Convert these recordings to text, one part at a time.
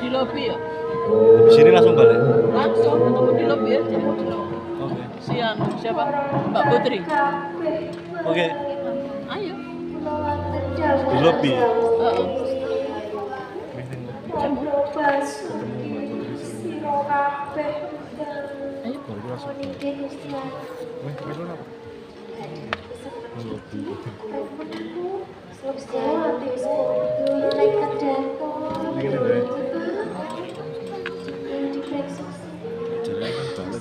Di lobi ya? Di sini langsung balik. Langsung ketemu di lobi aja. Oke. Siapa? Mbak Putri. Oke. Ayo. Di lobi. Ayo. Baru langsung. Wih, itu apa? Lobi.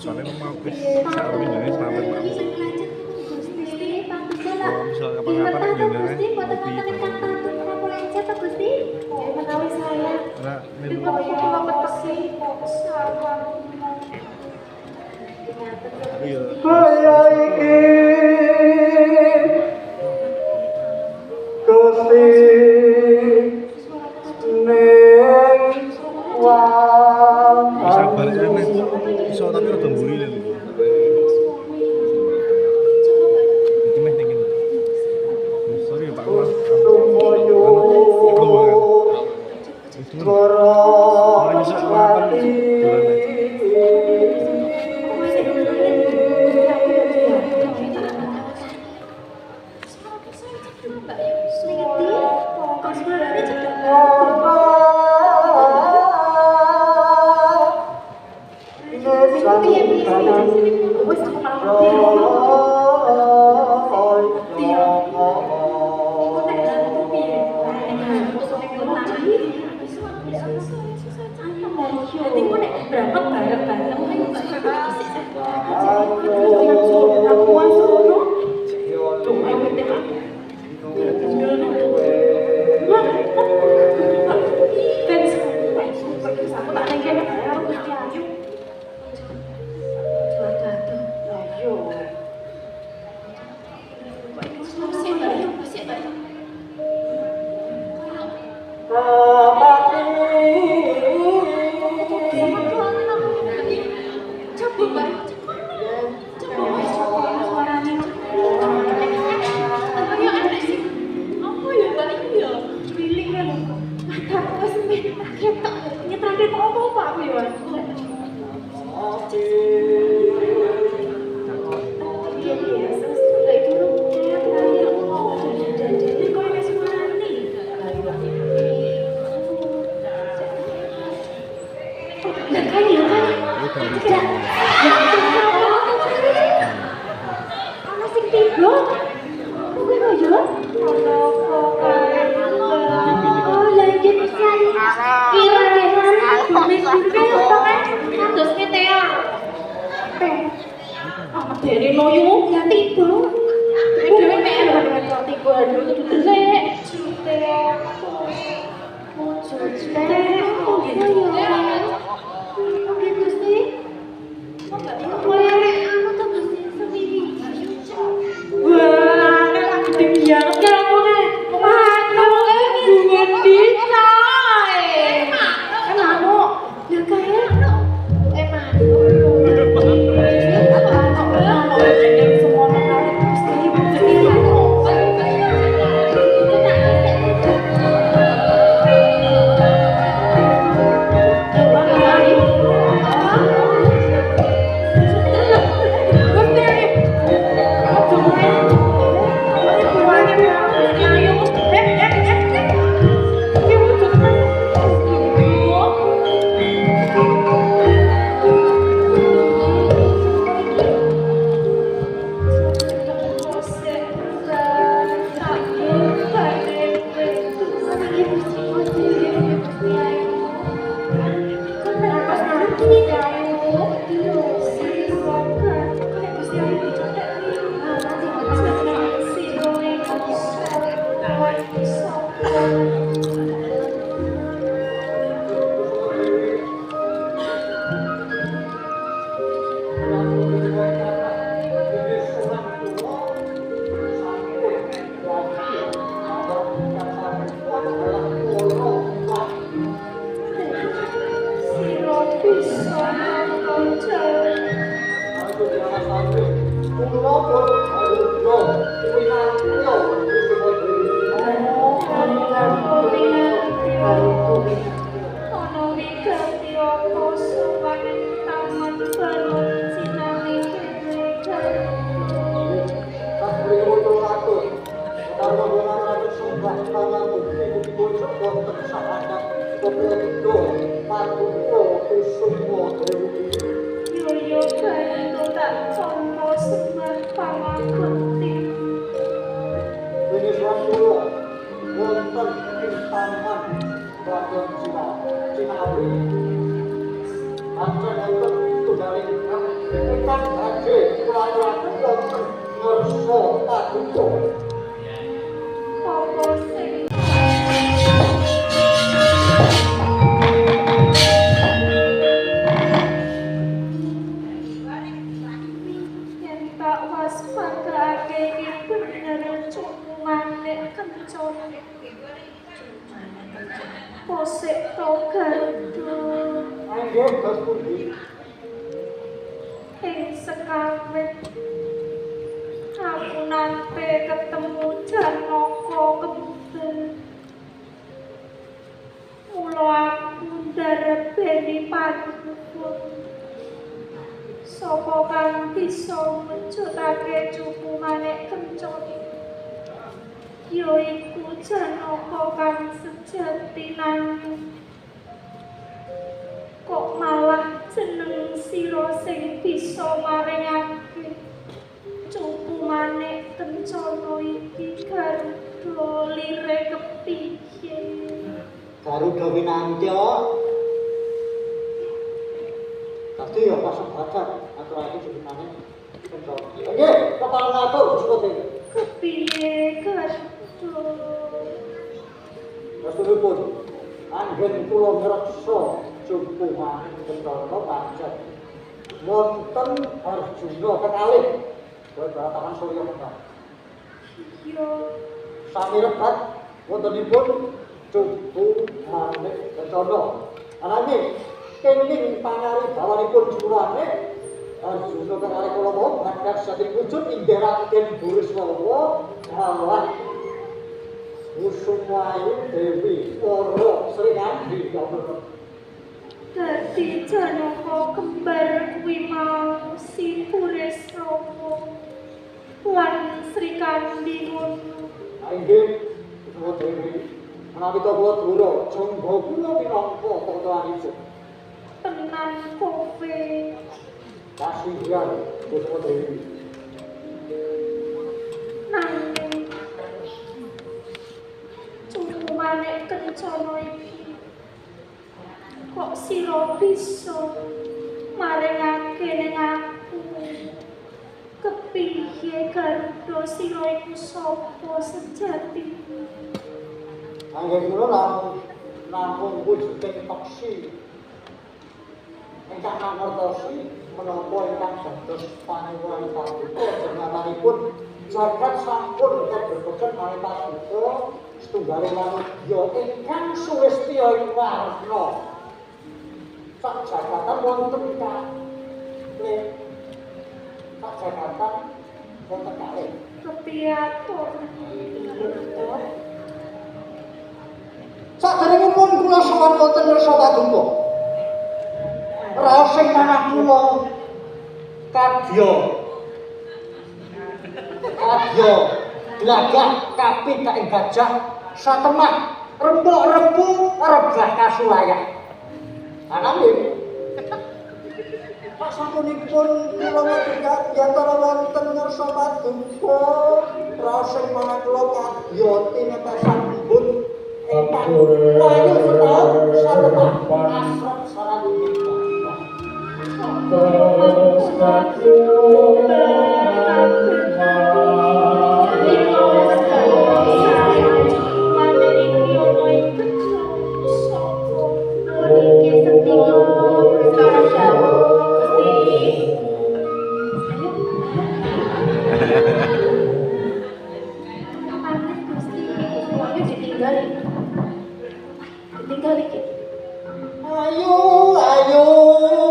Soalnya mau wis sak winane selamat Pak. Kalau misal kapan-kapan ngene ngopi ora kaya iki Gusti ning bisa balik nek iso tapi rada mburi lho. Iki meh ning kene. Sorry Pak. bisa mengkonjol. Aku jangan sampai pulau berharga winantiyo semua Ono wigati apa suwaning taman balon sinami dhewe garuk. Kasih untuk aku karena bukan ada sumpah tanganmu itu bocor konten sahabat kopledo matuko semua dewi Yoyo bantu tak tompo sembah pangakti. ini suatu konten taman balon Cinawi Ancan itu dari ikan haji pelayan konten ngerso tak butuh Apa sing yen tak waspadake iki bener cumane kencone. Posek to gardu Ayo kasih ing sekawit. Aku nate ketemu Janaka kembar. Mula aku ndarbeni panuwun. Sapa kang bisa mujudake cupu manik kencane? Ya iku Janaka kang sejati nanging kok malah jeneng sira sing bisa maringake cupu manik kencana iki garda lire kepiye? Garuda Winantya Tadi ya pasang badan atau lagi sebenarnya nggih kepala ngatur seperti Kepiye garda? Rasulipun anggen kula ngreksa cukup maning kendara pancet wonten Arjuna kekalih Batakan Surya Kembang Iya, sami rebat wontenipun cukup maning kendara ananging kenging pangari bawanipun jurane Arjuna kekalih kula wau badhe saking wujud inderaken Burisrawa Allah Usumayu Dewi Wara Sringandi dadi Janaka kembar kuwi mau si Burisrawa lan Srikandi ngono. Inggih Usumayu Dewi menawi to kula dura jangga kula pinangka totoanipun Tenan kowe kasihan Usumayu Dewi nanging cukup manik kencana iki kok sira bisa maringake ning aku kepiye garda sira iku sapa sejati Anggen kula namung wujuding peksi ingkang ngertosi menapa ingkang dados paniwulan paduka jenenganipun jagat sampun kaberbeken malih paduka setunggaling manungsa ingkang suwestiya ing warna sak jagatan wonten kalih sak jagatan wonten kalih kepiye atur saderengipun kula sowan wonten Nersa Paduka raos sing manah kula kadya glagah kapithak ing gajah satemah rembug-rembug rebah kasulayan ananging sasampunipun kula ngadeg yantara wonten Nersa Paduka raos sing manah kula kadya tinetasan embun ingkang layu setahun satemah asrat saranipun Ayo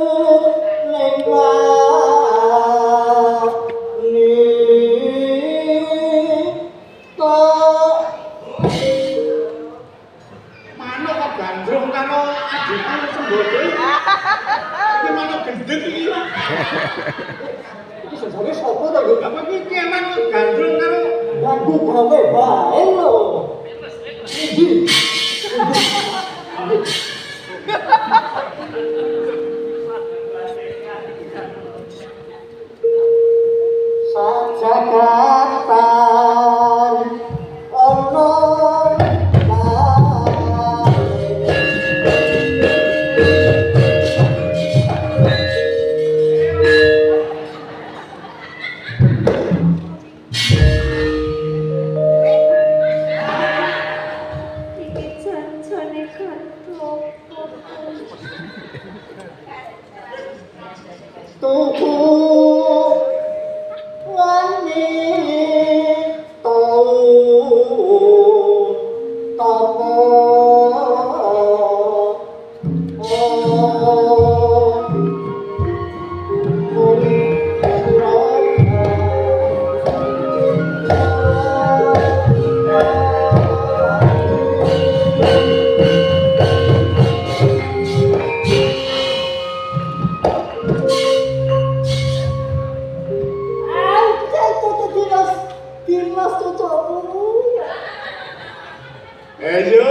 Ayo.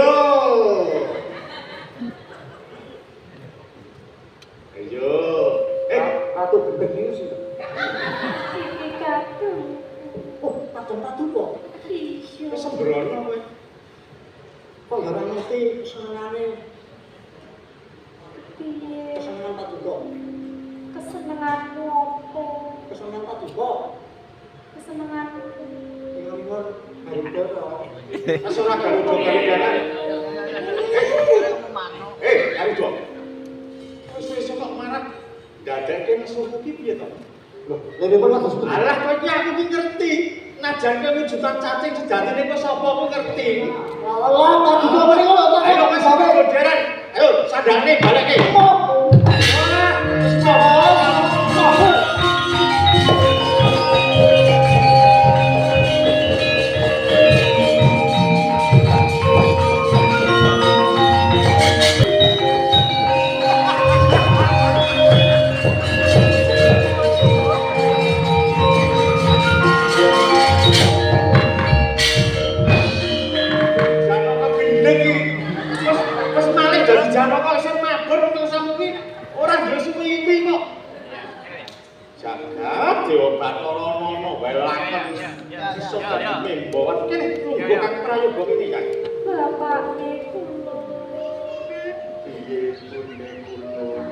Ayo. Ratu gendeng iki sih. Iki kadung. Oh, ratu kok. Iya. Wis sembrono kowe. Kok ora ngerti senengane Piye? kesenengan ratu kok. Kesenenganmu apa? Kesenengan ratu kok. Kesenenganmu. Ingon-ingon Garuda to. Wis ora Garuda Garudanan. Garuda. Wis kok marah. Dadake nesu iki piye to? Loh, lha pun maksud. Alah kowe iki aku ki ngerti. Najan kowe wujudan cacing sejatine kok sapa aku ngerti. Alah, ratu kok mari ngono to. Ayo wis sampe modern. Ayo sandane balekke. Janaka gendeng iki. Wis malih dadi Janaka sing mabur mangsamu ki ora duwe suwi-suwi kok. Jagat Dewa Bathara Nana wae laken iso dadi membawan kene lungguh kang prayoga iki kan. Bapakne kula. Piye sunne kula.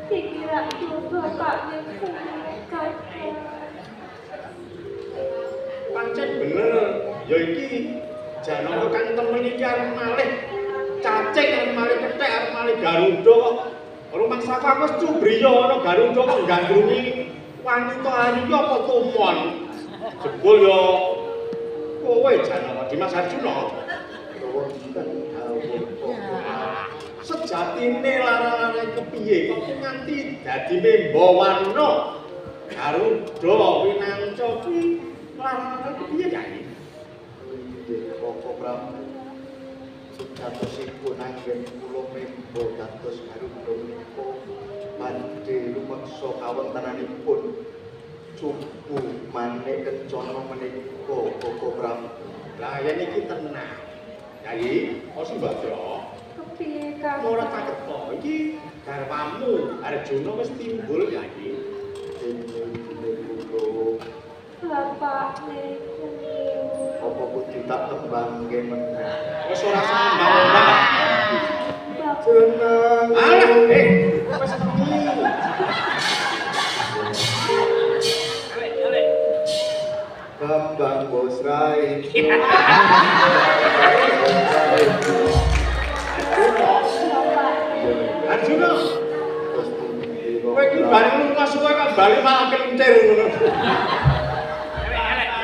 Dikira itu bapaknya kula kadang. Pancen bener, ya iki Janaka kang temen iki arep malih cacing arep malih kethek arep malih Garuda kok. Rumang saka wis cumbriya ana Garuda kok gandrungi wanita ayu iki apa tumon. Jebul ya kowe Janaka Dimas Arjuna. Sejatine larane kepiye kok nganti dadi membawana Garuda winanca kuwi larane kepiye kae? Koko Prabu sejatosipun anggen kula membo dados Garuda menika badhe lumeksa kawontenanipun cupu manik kencana menika Koko Prabu. Lah yen iki tenang. Yai, Sembadra, Kepiye kamu? ora caket to. Iki garwamu Arjuna wis timbul Yai. Dene kula Bapakne kula. apa kudu tak tembangke meneh. Wis ora sembang-sembang. Jeneng Alah, wis sepi. Bambang Bosrai. Arjuna, kowe iki bali lungas kowe kok bali malah kelintir ngono.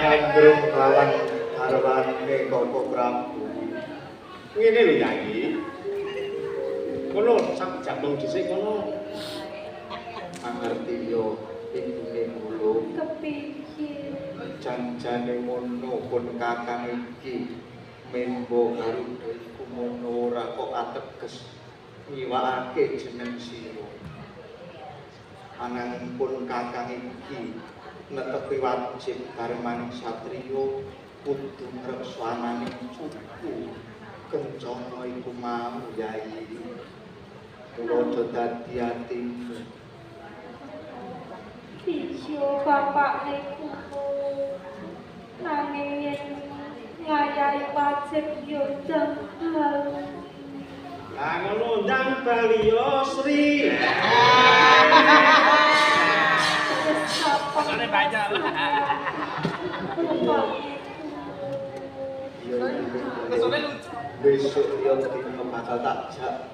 Gandrung lawan garwane Koko Prabu. Ngene lho Yai. Kono sak jambung dhisik kono. Mangerti yo ibune kula. Kepiye? Janjane ngono pun kakang iki membo Garuda iku ngono ora kok ateges nyiwakake jeneng sira. Ananging pun kakang iki netepi wajib karemaning satriya kudu ngreksanane cucu kencana iku mau Yai. Kula aja dadi atimu. Iya bapakne kula. Nanging yen ngayahi wajib yo dahal. Lah ngono ndang bali yo Sri. Terus apa? Soalnya banyak lah. Bapakne Besok yo dina bakal tak jak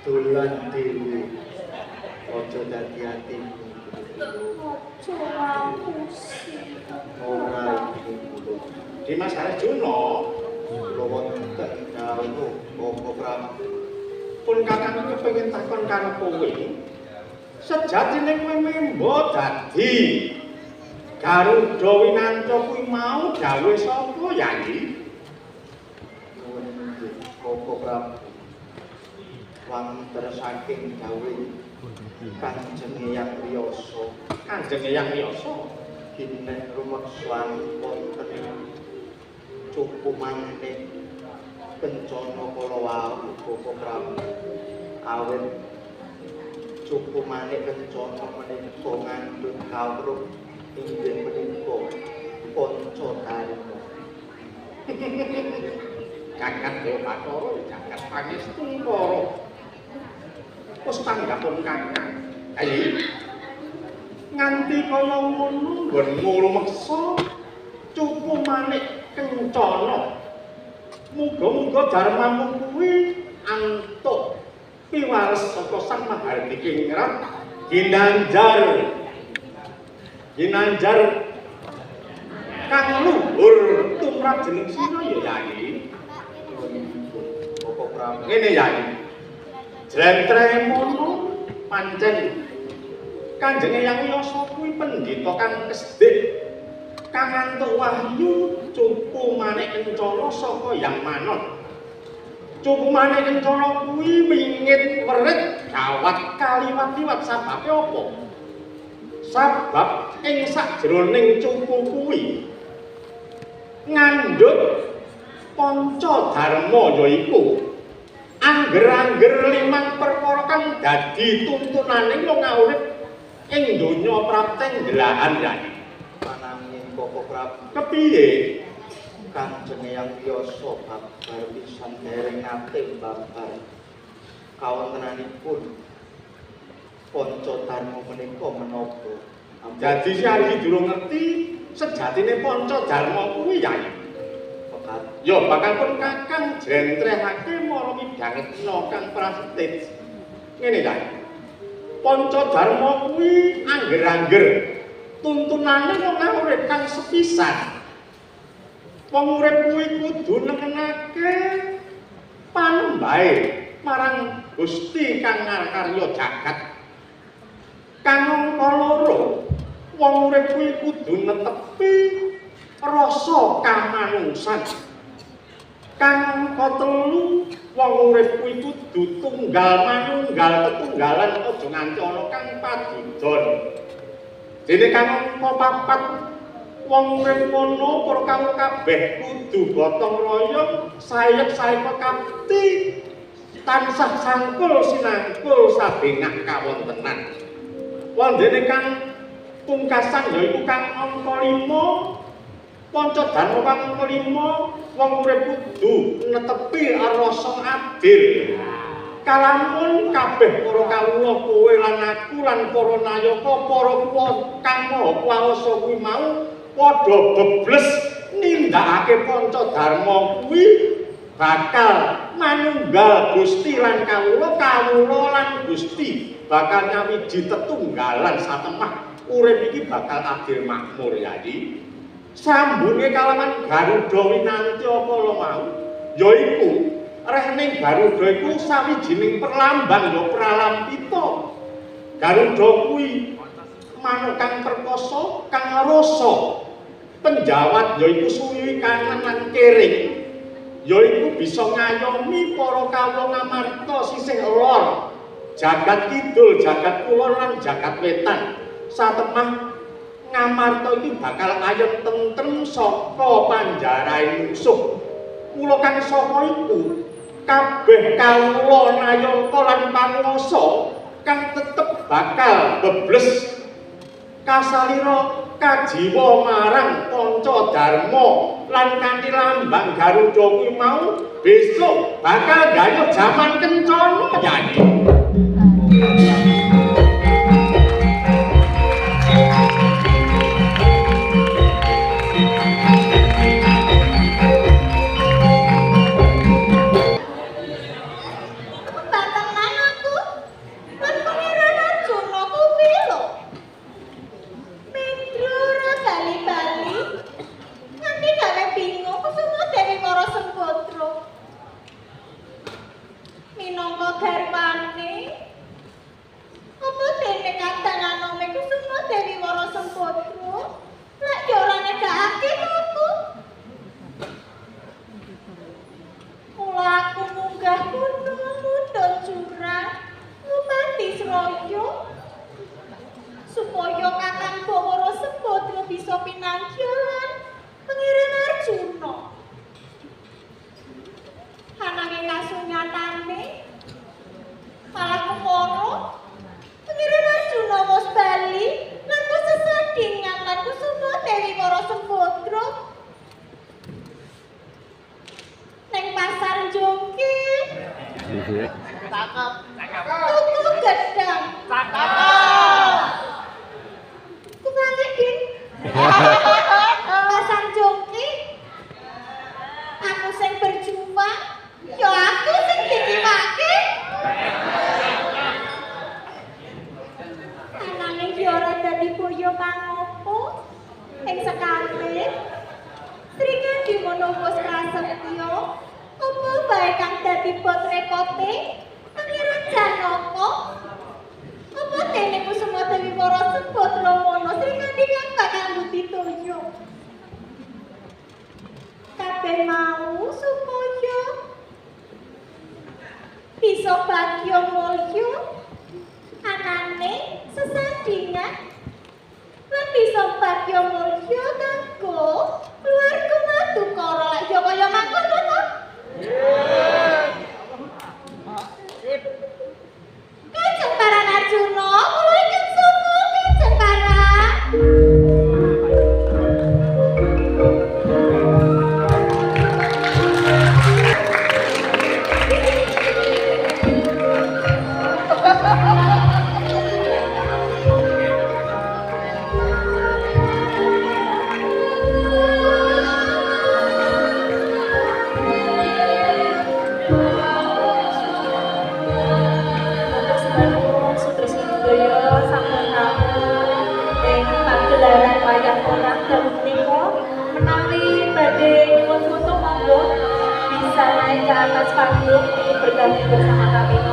dolan dhewe. Aja dadi atimu. ojo ngapusi. Ora iki kula. Dimas Arjuna, Kula wonten dawuh Koko Prabu. pun kakang kepengin takon karo kowe. Sejatine kowe membo dadi Garuda winanca kuwi mau gawe sapa Yai? Nuwun inggih Koko Prabu. Wonten saking gawe Kanjeng Hyang Riyasa. Kanjeng Hyang Riyasa. Kinen rumeksan wonten cupu manik kencana kala wau Bapa Prabu. Awit cukup manik kencana menika ngandhut kawruh inggih menika kanca tarima. Jagat Dewa Bathara, jagat pangestu para. Wis tanggapun Kakang. Ayo. Nganti kaya ngono nggonmu rumeksa cukup manik kencana. Muga-muga darmamu kuwi antuk piwales saka Sang Mahardi Kingrat ginanjar kang luhur tumrap jeneng sira ya Yai. Bapa Prabu. Ngene Yai. Jlentremono pancen Kanjeng Eyang Yasa kuwi pendhita kang kesdik kang antuk wahyu cupu manik kencana saka Yang Manon. Cupu manik kencana kuwi wingit werit gawat kaliwat-liwat sababe apa? Sabab ing sakjroning cupu kuwi ngandhut panca dharma yaiku angger-angger limang perkara kang dadi tuntunaning wong urip ing donya prapteng delahan Yai. Pananging Bapa Prabu Kepiye? Kanjeng Eyang Yasa babar pisan dereng ate babar kawontenanipun panca dharma menika menapa. Dadi sari durung ngerti sejatine panca dharma kuwi Yai. Pekat Ya bakal pun Kakang jlentrehake mara midhangetna Kang Prasetij. Ngene Yai. Panca dharma kuwi angger-angger tuntunane wong urip kang sepisan. Wong urip kuwi kudu nengenake panembahe marang Gusti kang ngarkarya jagat. Kang angka loro, wong urip kuwi kudu netepi rasa kamanungsan. Kang angka telu, wong urip kuwi kudu tunggal manunggal tetunggalan aja nganti ana kang padudon. Dene kang angka papat, wong urip kono para kabeh kudu gotong royong sayek-sayek pekati tansah sangkul sinangkul sabengah kawontenan. Wondene kang pungkasan yaiku kang angka 5, panca dharma kang angka 5, wong urip kudu netepi rasa adil. Kalamun kabeh para kawula kowe lan aku lan para nayaka para kang maha kuwasa kuwi mau padha bebles nindakake panca dharma kuwi bakal manunggal Gusti lan kawula lan Gusti bakal nyawiji tetunggalan satemah urip iki bakal adil makmur Yai. Sambunge kalawan Garuda winanti apa lo mau yaiku rehning Garuda iku sawijining perlambang ya pralampita. Garuda kuwi manuk kang perkasa kang rasa penjawat yaiku suwi kanan lan kering yaiku bisa ngayomi para kawula ngamarta sisih lor jagat kidul jagat kulon lan jagat wetan satemah ngamarta iki bakal ayem tentrem saka panjaraing musuh. Kula kang saka iku kabeh kawula nayaka lan panguwasa kang tetep bakal bebles kasalira kajiwa marang panca dharma lan kanthi lambang Garuda kuwi mau besok bakal gayuh jaman kencana Yai. Minangka garwane Tuku gedang. Kubalikin. Pasang joki. Aku sing berjuang. Yo aku sing diciwake. Ananging yo ora dadi boyo kang opo. Ing sekali. Sringandi mono wis prasetyo. Apa bae kang dadi potrekote? Pangeran Janaka. Apa dene Kusuma Dewi Wara sebut Romono Sringandi kang bakal mbudi toyo. Kabeh mau supaya bisa bagya mulya anane sesandingan lan bisa bagya mulya kanggo keluarga Madukara lek yo kaya mangkono to. Kanjeng Paran Arjuna, kula ingkang suwun Kanjeng Paran. Menawi badhe nyuwun foto monggo bisa naik ke atas panggung bergabung bersama kami.